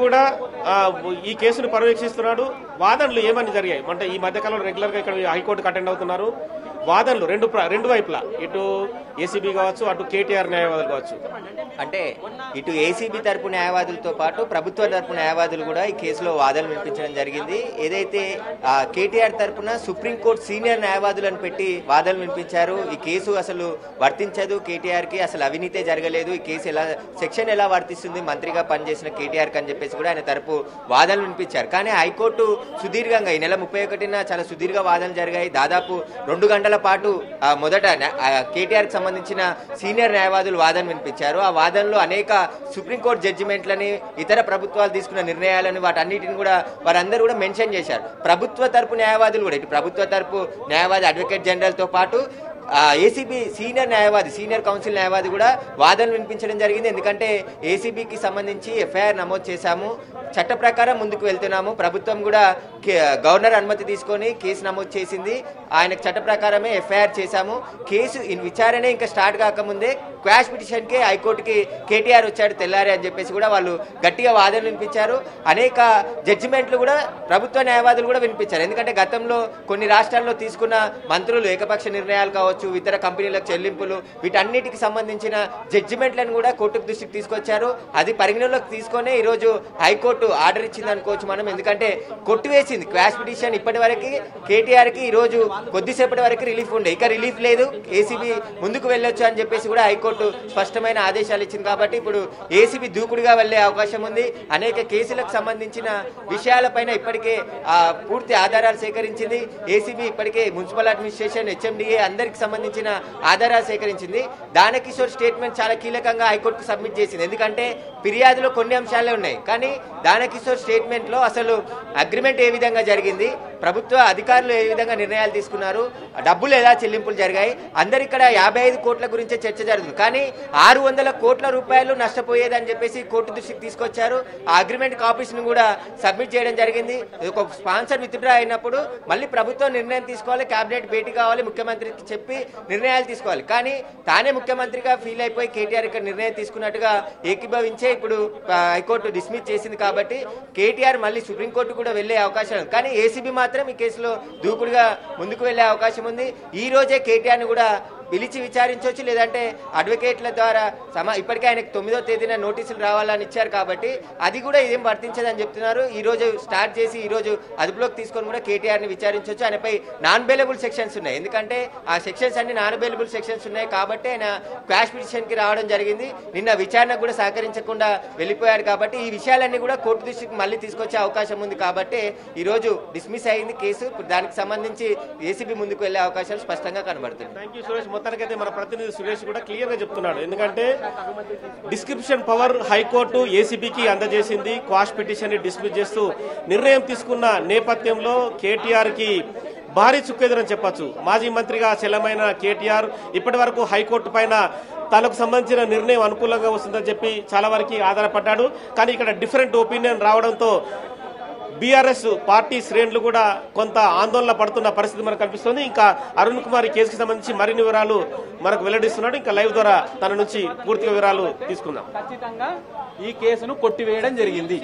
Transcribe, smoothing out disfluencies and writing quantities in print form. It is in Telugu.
కూడా ఈ కేసును పర్యవేక్షిస్తున్నాడు. వాదనలు ఏమని జరిగాయి అంటే ఈ మధ్యకాలంలో రెగ్యులర్ గా ఇక్కడ హైకోర్టుకు అటెండ్ అవుతున్నారు. వాదనలు రెండు వైపులా ఇటు ఏసీబీ కావచ్చు, అటు కేటీఆర్ న్యాయవాదులు కావచ్చు. అంటే ఇటు ఏసీబీ తరపు న్యాయవాదులతో పాటు ప్రభుత్వ తరపు న్యాయవాదులు కూడా ఈ కేసులో వాదనలు వినిపించడం జరిగింది. ఏదైతే కేటీఆర్ తరపున సుప్రీంకోర్టు సీనియర్ న్యాయవాదులను పెట్టి వాదనలు వినిపించారు. ఈ కేసు అసలు వర్తించదు, కేటీఆర్ కి అసలు అవినీతే జరగలేదు, ఈ కేసు సెక్షన్ ఎలా వర్తిస్తుంది మంత్రిగా పనిచేసిన కేటీఆర్ కి అని చెప్పేసి కూడా ఆయన తరపు వాదనలు వినిపించారు. కానీ హైకోర్టు సుదీర్ఘంగా ఈ నెల 31న చాలా సుదీర్ఘ వాదనలు జరిగాయి. దాదాపు 2 గంటల పాటు మొదట కేటీఆర్ కి సంబంధించిన సీనియర్ న్యాయవాదులు వాదన వినిపించారు. ఆ వాదనలో అనేక సుప్రీంకోర్టు జడ్జిమెంట్లని, ఇతర ప్రభుత్వాలు తీసుకున్న నిర్ణయాలను, వాటన్నిటిని కూడా వారందరూ కూడా మెన్షన్ చేశారు. ప్రభుత్వ తరపు న్యాయవాదులు కూడా, ఇటు ప్రభుత్వ తరపు న్యాయవాది అడ్వకేట్ జనరల్ తో పాటు ఏసీబీ సీనియర్ కౌన్సిల్ న్యాయవాది కూడా వాదనలు వినిపించడం జరిగింది. ఎందుకంటే ఏసీబీకి సంబంధించి ఎఫ్ఐఆర్ నమోదు చేశాము, చట్ట ప్రకారం ముందుకు వెళ్తున్నాము, ప్రభుత్వం కూడా గవర్నర్ అనుమతి తీసుకొని కేసు నమోదు చేసింది, ఆయనకు చట్ట ప్రకారమే ఎఫ్ఐఆర్ చేశాము, కేసు విచారణ ఇంకా స్టార్ట్ కాకముందే క్వాష్ పిటిషన్ కే హైకోర్టుకి కేటీఆర్ వచ్చాడు తెల్లారి అని చెప్పేసి కూడా వాళ్ళు గట్టిగా వాదనలు వినిపించారు. అనేక జడ్జిమెంట్లు కూడా ప్రభుత్వ న్యాయవాదులు కూడా వినిపించారు. ఎందుకంటే గతంలో కొన్ని రాష్ట్రాల్లో తీసుకున్న మంత్రులు ఏకపక్ష నిర్ణయాలు కావచ్చు, ఇతర కంపెనీలకు చెల్లింపులు, వీటన్నిటికి సంబంధించిన జడ్జిమెంట్లను కూడా కోర్టు దృష్టికి తీసుకొచ్చారు. అది పరిగణలోకి తీసుకొని ఈరోజు హైకోర్టు ఆర్డర్ ఇచ్చింది అనుకోవచ్చు మనం. ఎందుకంటే కొట్టివేసింది క్వాష్ పిటిషన్. ఇప్పటి వరకు కేటీఆర్ కి ఈ రోజు కొద్దిసేపటి వరకు రిలీఫ్ ఉండే, ఇక రిలీఫ్ లేదు, ఏసీబీ ముందుకు వెళ్ళొచ్చు అని చెప్పేసి కూడా హైకోర్టు స్పష్టమైన ఆదేశాలు ఇచ్చింది. కాబట్టి ఇప్పుడు ఏసీబీ దూకుడుగా వెళ్లే అవకాశం ఉంది. అనేక కేసులకు సంబంధించిన విషయాలపైన ఇప్పటికే పూర్తి ఆధారాలు సేకరించింది ఏసీబీ. ఇప్పటికే మున్సిపల్ అడ్మినిస్ట్రేషన్, హెచ్ఎండిఏ అందరికి సంబంధించిన ఆధారాలు సేకరించింది. దానకిషోర్ స్టేట్మెంట్ చాలా కీలకంగా హైకోర్టుకు సబ్మిట్ చేసింది. ఎందుకంటే ఫిర్యాదులో కొన్ని అంశాలే ఉన్నాయి, కానీ దానకిషోర్ స్టేట్మెంట్ లో అసలు అగ్రిమెంట్ ఏ విధంగా జరిగింది, ప్రభుత్వ అధికారులు ఏ విధంగా నిర్ణయాలు తీసుకున్నారు, డబ్బులు ఎలా చెల్లింపులు జరిగాయి, అందరు ఇక్కడ 55 కోట్ల గురించే చర్చ జరుగుతుంది. కానీ 600 కోట్ల రూపాయలు నష్టపోయేదని చెప్పేసి కోర్టు దృష్టికి తీసుకొచ్చారు. ఆ అగ్రిమెంట్ కాపీస్ ను కూడా సబ్మిట్ చేయడం జరిగింది. ఒక స్పాన్సర్ విత్డ్రా అయినప్పుడు మళ్ళీ ప్రభుత్వం నిర్ణయం తీసుకోవాలి, కేబినెట్ భేటీ కావాలి, ముఖ్యమంత్రికి చెప్పి నిర్ణయాలు తీసుకోవాలి. కానీ తానే ముఖ్యమంత్రిగా ఫీల్ అయిపోయి కేటీఆర్ ఇక్కడ నిర్ణయం తీసుకున్నట్టుగా ఏకీభవించే ఇప్పుడు హైకోర్టు డిస్మిస్ చేసింది. కాబట్టి కేటీఆర్ మళ్ళీ సుప్రీంకోర్టు కూడా వెళ్లే అవకాశం ఉంది. కానీ ఏసీబీ మాత్రం ఈ కేసులో దూకుడుగా ముందుకు వెళ్లే అవకాశం ఉంది. ఈ రోజే కేటీఆర్ ను కూడా పిలిచి విచారించవచ్చు, లేదంటే అడ్వకేట్ల ద్వారా ఇప్పటికే ఆయనకు 9వ తేదీన నోటీసులు రావాలని ఇచ్చారు. కాబట్టి అది కూడా ఇదేం వర్తించదని చెప్తున్నారు. ఈ రోజు స్టార్ట్ చేసి ఈ రోజు అదుపులోకి తీసుకొని కూడా కేటీఆర్ ని విచారించవచ్చు. ఆయనపై నాన్ బెయిలబుల్ సెక్షన్స్ ఉన్నాయి. ఎందుకంటే ఆ సెక్షన్స్ అన్ని నాన్ బెయిలబుల్ సెక్షన్స్ ఉన్నాయి కాబట్టి ఆయన క్వాష్ పిటిషన్ కి రావడం జరిగింది. నిన్న విచారణకు కూడా సహకరించకుండా వెళ్ళిపోయాడు. కాబట్టి ఈ విషయాలన్నీ కూడా కోర్టు దృష్టికి మళ్ళీ తీసుకొచ్చే అవకాశం ఉంది. కాబట్టి ఈ రోజు డిస్మిస్ అయింది కేసు. దానికి సంబంధించి ఏసీబీ ముందుకు వెళ్లే అవకాశాలు స్పష్టంగా కనబడుతుంది. మొత్తానికైతే మన ప్రతినిధి సురేష్ కూడా క్లియర్ గా చెప్తున్నాడు. ఎందుకంటే డిస్క్రిప్షన్ పవర్ హైకోర్టు ఏసీబీకి అందజేసింది. క్వాష్ పిటిషన్ ని డిస్మిస్ చేస్తూ నిర్ణయం తీసుకున్న నేపథ్యంలో కేటీఆర్ కి భారీ చుక్కెదురని చెప్పొచ్చు. మాజీ మంత్రిగా చెల్లమైన కేటీఆర్ ఇప్పటి వరకు హైకోర్టు పైన తనకు సంబంధించిన నిర్ణయం అనుకూలంగా వస్తుందని చెప్పి చాలా వరకు ఆధారపడ్డాడు. కానీ ఇక్కడ డిఫరెంట్ ఒపీనియన్ రావడంతో బీఆర్ఎస్ పార్టీ శ్రేణులు కూడా కొంత ఆందోళన పడుతున్న పరిస్థితి మనకు కనిపిస్తుంది. ఇంకా అరుణ్ కుమార్ ఈ కేసుకి సంబంధించి మరిన్ని వివరాలు మనకు వెల్లడిస్తున్నాడు. ఇంకా లైవ్ ద్వారా తన నుంచి పూర్తిగా వివరాలు తీసుకుందాం. ఖచ్చితంగా ఈ కేసును కొట్టివేయడం జరిగింది.